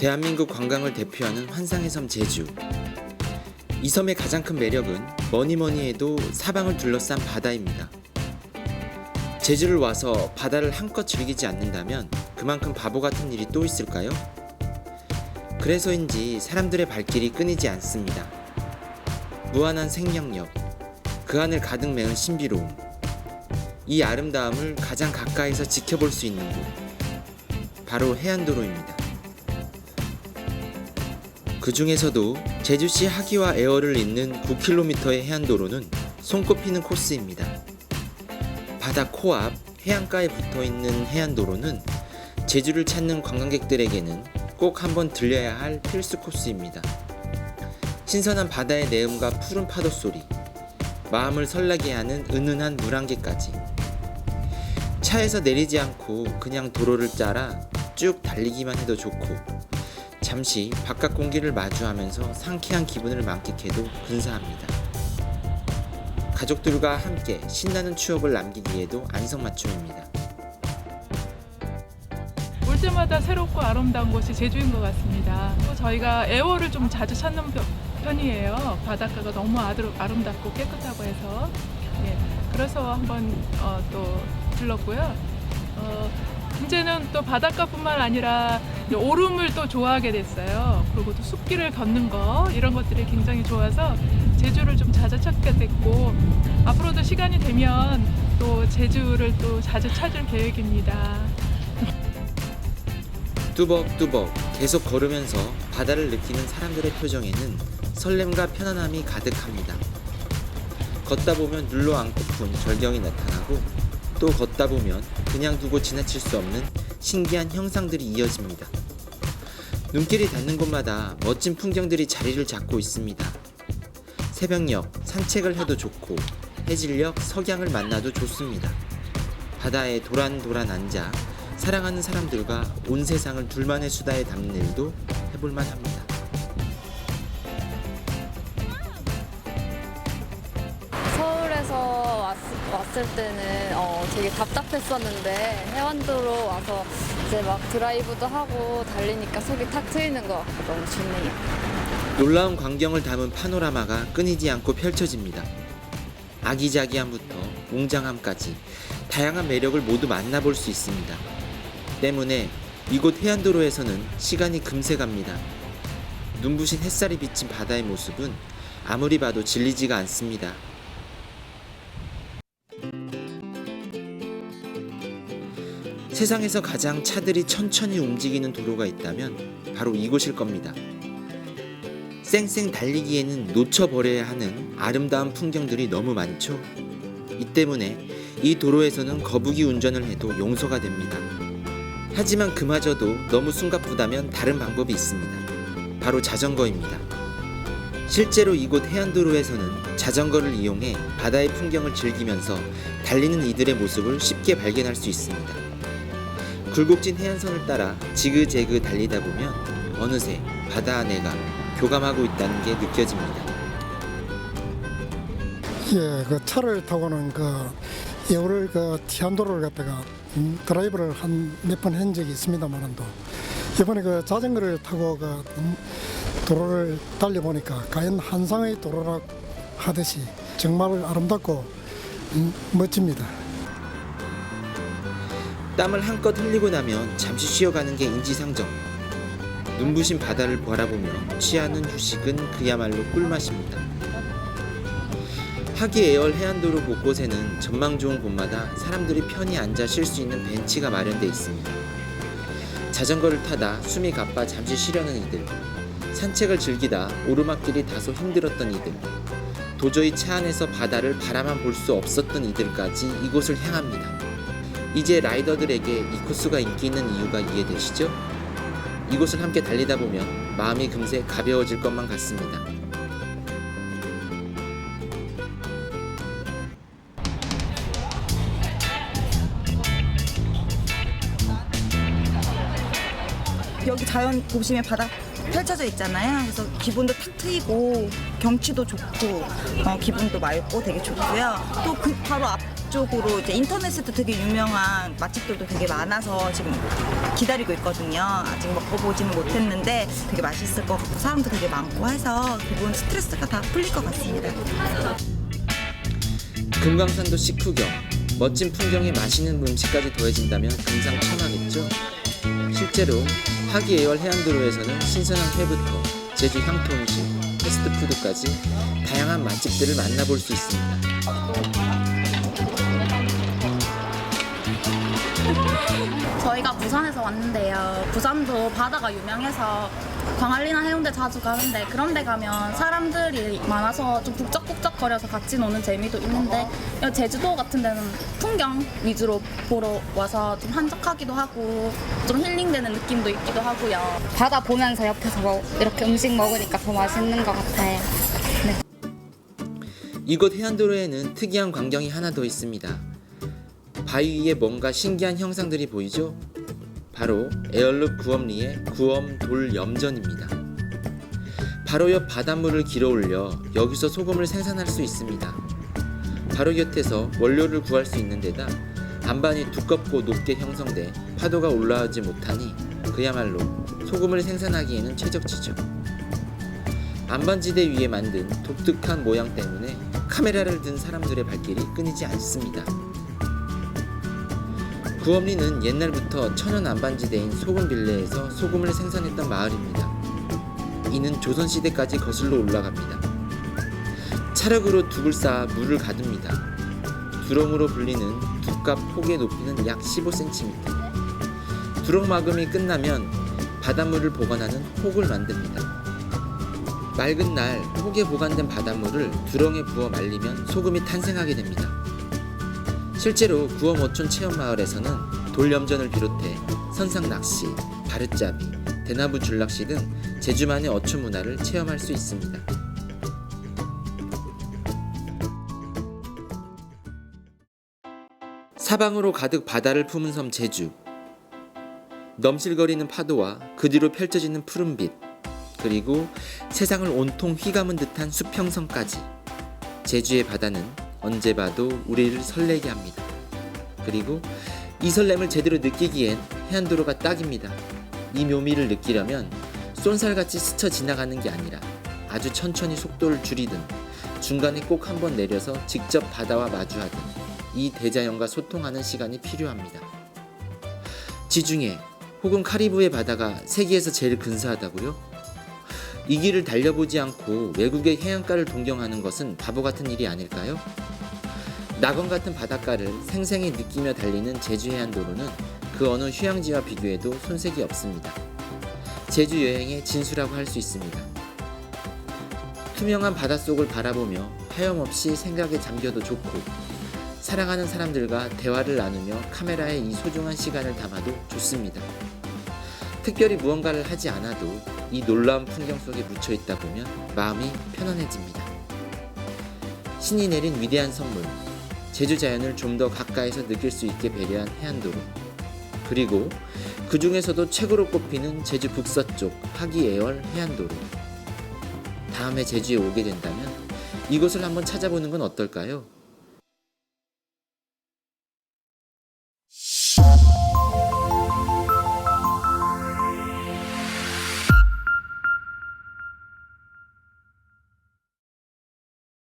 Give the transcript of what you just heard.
대한민국 관광을 대표하는 환상의 섬 제주. 이 섬의 가장 큰 매력은 뭐니뭐니 해도 사방을 둘러싼 바다입니다. 제주를 와서 바다를 한껏 즐기지 않는다면 그만큼 바보 같은 일이 또 있을까요? 그래서인지 사람들의 발길이 끊이지 않습니다. 무한한 생명력, 그 안을 가득 메운 신비로움, 이 아름다움을 가장 가까이서 지켜볼 수 있는 곳, 바로 해안도로입니다. 그 중에서도 제주시 하기와 애월을 잇는 9km의 해안도로는 손꼽히는 코스입니다. 바다 코앞 해안가에 붙어있는 해안도로는 제주를 찾는 관광객들에게는 꼭 한번 들려야 할 필수 코스입니다. 신선한 바다의 내음과 푸른 파도 소리, 마음을 설레게 하는 은은한 물안개까지. 차에서 내리지 않고 그냥 도로를 따라 쭉 달리기만 해도 좋고, 잠시 바깥 공기를 마주하면서 상쾌한 기분을 만끽해도 근사합니다. 가족들과 함께 신나는 추억을 남기기에도 안성맞춤입니다. 올 때마다 새롭고 아름다운 곳이 제주인 것 같습니다. 또 저희가 애월을 좀 자주 찾는 편이에요. 바닷가가 너무 아름답고 깨끗하고 해서 그래서 한번 또 들렀고요. 이제는 또 바닷가뿐만 아니라 오름을 또 좋아하게 됐어요. 그리고 또 숲길을 걷는 거 이런 것들이 굉장히 좋아서 제주를 좀 자주 찾게 됐고, 앞으로도 시간이 되면 또 제주를 또 자주 찾을 계획입니다. 뚜벅뚜벅 계속 걸으면서 바다를 느끼는 사람들의 표정에는 설렘과 편안함이 가득합니다. 걷다 보면 눌러 안고픈 절경이 나타나고, 또 걷다 보면 그냥 두고 지나칠 수 없는 신기한 형상들이 이어집니다. 눈길이 닿는 곳마다 멋진 풍경들이 자리를 잡고 있습니다. 새벽녘 산책을 해도 좋고, 해질녘 석양을 만나도 좋습니다. 바다에 도란도란 앉아 사랑하는 사람들과 온 세상을 둘만의 수다에 담는 일도 해볼만 합니다. 서울에서 왔을 때는 되게 답답했었는데 해안도로 와서 이제 막 드라이브도 하고 달리니까 속이 탁 트이는 것 같고 너무 좋네요. 놀라운 광경을 담은 파노라마가 끊이지 않고 펼쳐집니다. 아기자기함부터 웅장함까지 다양한 매력을 모두 만나볼 수 있습니다. 때문에 이곳 해안도로에서는 시간이 금세 갑니다. 눈부신 햇살이 비친 바다의 모습은 아무리 봐도 질리지가 않습니다. 세상에서 가장 차들이 천천히 움직이는 도로가 있다면 바로 이곳일 겁니다. 쌩쌩 달리기에는 놓쳐버려야 하는 아름다운 풍경들이 너무 많죠. 이 때문에 이 도로에서는 거북이 운전을 해도 용서가 됩니다. 하지만 그마저도 너무 숨가쁘다면 다른 방법이 있습니다. 바로 자전거입니다. 실제로 이곳 해안도로에서는 자전거를 이용해 바다의 풍경을 즐기면서 달리는 이들의 모습을 쉽게 발견할 수 있습니다. 굴곡진 해안선을 따라 지그재그 달리다 보면 어느새 바다 안에가 교감하고 있다는 게 느껴집니다. 예, 그 차를 타고는 애월을 해안도로를 갖다가 드라이브를 한 몇 번 한 적이 있습니다만도, 이번에 자전거를 타고 도로를 달려보니까 과연 한상의 도로라 하듯이 정말 아름답고 멋집니다. 땀을 한껏 흘리고 나면 잠시 쉬어가는 게 인지상정. 눈부신 바다를 바라보며 취하는 휴식은 그야말로 꿀맛입니다. 하기 애월 해안도로 곳곳에는 전망 좋은 곳마다 사람들이 편히 앉아 쉴 수 있는 벤치가 마련되어 있습니다. 자전거를 타다 숨이 가빠 잠시 쉬려는 이들, 산책을 즐기다 오르막길이 다소 힘들었던 이들, 도저히 차 안에서 바다를 바라만 볼 수 없었던 이들까지 이곳을 향합니다. 이제 라이더들에게 이 코스가 인기 있는 이유가 이해되시죠? 이곳을 함께 달리다 보면 마음이 금세 가벼워질 것만 같습니다. 여기 자연 보시면 바다 펼쳐져 있잖아요. 그래서 기분도 탁 트이고 경치도 좋고 기분도 맑고 되게 좋고요. 또 그 바로 쪽으로 이제 인터넷에도 되게 유명한 맛집들도 되게 많아서 지금 기다리고 있거든요. 아직 먹어보지는 못했는데 되게 맛있을 것 같고 사람도 되게 많고 해서 기본 스트레스가 다 풀릴 것 같습니다. 금강산도 식후경, 멋진 풍경에 맛있는 음식까지 더해진다면 금상첨화겠죠. 실제로 화기애월 해안도로에서는 신선한 회부터 제주 향토 음식, 패스트푸드까지 다양한 맛집들을 만나볼 수 있습니다. 저희가 부산에서 왔는데요. 부산도 바다가 유명해서 광안리나 해운대 자주 가는데 그런 데 가면 사람들이 많아서 좀 북적북적거려서 같이 노는 재미도 있는데 제주도 같은 데는 풍경 위주로 보러 와서 좀 한적하기도 하고 좀 힐링되는 느낌도 있기도 하고요. 바다 보면서 옆에서 이렇게 음식 먹으니까 더 맛있는 것 같아요. 이곳 해안도로에는 특이한 광경이 하나 더 있습니다. 바위 위에 뭔가 신기한 형상들이 보이죠? 바로 에어룹 구엄리의 구엄 돌 염전입니다. 바로 옆 바닷물을 길어 올려 여기서 소금을 생산할 수 있습니다. 바로 곁에서 원료를 구할 수 있는 데다 안반이 두껍고 높게 형성돼 파도가 올라오지 못하니 그야말로 소금을 생산하기에는 최적지죠. 안반지대 위에 만든 독특한 모양 때문에 카메라를 든 사람들의 발길이 끊이지 않습니다. 구엄리는 옛날부터 천연 안반지대인 소금빌레에서 소금을 생산했던 마을입니다. 이는 조선시대까지 거슬러 올라갑니다. 차력으로 둑을 쌓아 물을 가둡니다. 두렁으로 불리는 둑과 폭의 높이는 약 15cm. 두렁 마금이 끝나면 바닷물을 보관하는 혹을 만듭니다. 맑은 날 혹에 보관된 바닷물을 두렁에 부어 말리면 소금이 탄생하게 됩니다. 실제로 구엄 어촌 체험마을에서는 돌염전을 비롯해 선상 낚시, 바르짜비, 대나무 줄낚시 등 제주만의 어촌 문화를 체험할 수 있습니다. 사방으로 가득 바다를 품은 섬 제주. 넘실거리는 파도와 그 뒤로 펼쳐지는 푸른빛, 그리고 세상을 온통 휘감은 듯한 수평선까지. 제주의 바다는 언제 봐도 우리를 설레게 합니다. 그리고 이 설렘을 제대로 느끼기엔 해안도로가 딱입니다. 이 묘미를 느끼려면 쏜살같이 스쳐 지나가는 게 아니라 아주 천천히 속도를 줄이든 중간에 꼭 한번 내려서 직접 바다와 마주하든 이 대자연과 소통하는 시간이 필요합니다. 지중해 혹은 카리브해 바다가 세계에서 제일 근사하다고요? 이 길을 달려보지 않고 외국의 해안가를 동경하는 것은 바보 같은 일이 아닐까요? 낙원 같은 바닷가를 생생히 느끼며 달리는 제주 해안도로는 그 어느 휴양지와 비교해도 손색이 없습니다. 제주 여행의 진수라고 할 수 있습니다. 투명한 바닷속을 바라보며 하염없이 생각에 잠겨도 좋고 사랑하는 사람들과 대화를 나누며 카메라에 이 소중한 시간을 담아도 좋습니다. 특별히 무언가를 하지 않아도 이 놀라운 풍경 속에 묻혀 있다 보면 마음이 편안해집니다. 신이 내린 위대한 선물, 제주 자연을 좀 더 가까이서 느낄 수 있게 배려한 해안도로, 그리고 그 중에서도 최고로 꼽히는 제주 북서쪽 화기애월 해안도로. 다음에 제주에 오게 된다면 이곳을 한번 찾아보는 건 어떨까요?